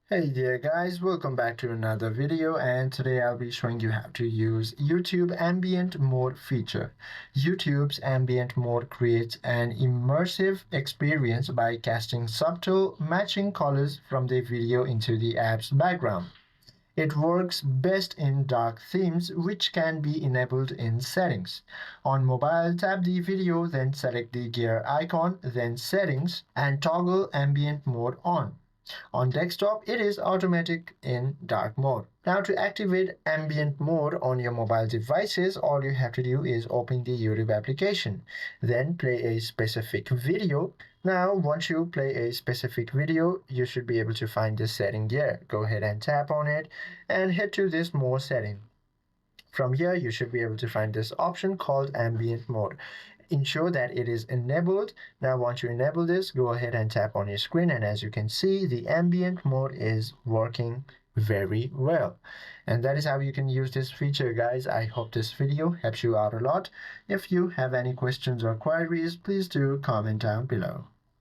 Hey there guys, welcome back to another video, and today I'll be showing you how to use YouTube Ambient Mode feature. YouTube's Ambient Mode creates an immersive experience by casting subtle matching colors from the video into the app's background. It works best in dark themes, which can be enabled in settings. On mobile, tap the video, then select the gear icon, then settings, and toggle ambient mode on. On desktop, it is automatic in dark mode. Now to activate ambient mode on your mobile devices, all you have to do is open the YouTube application. Then play a specific video. Now, once you play a specific video, you should be able to find this setting here. Go ahead and tap on it and head to this more setting. From here, you should be able to find this option called ambient mode. Ensure that it is enabled. Now, once you enable this, go ahead and tap on your screen, and as you can see, the ambient mode is working very well. And that is how you can use this feature, guys. I hope this video helps you out a lot. If you have any questions or queries, please do comment down below.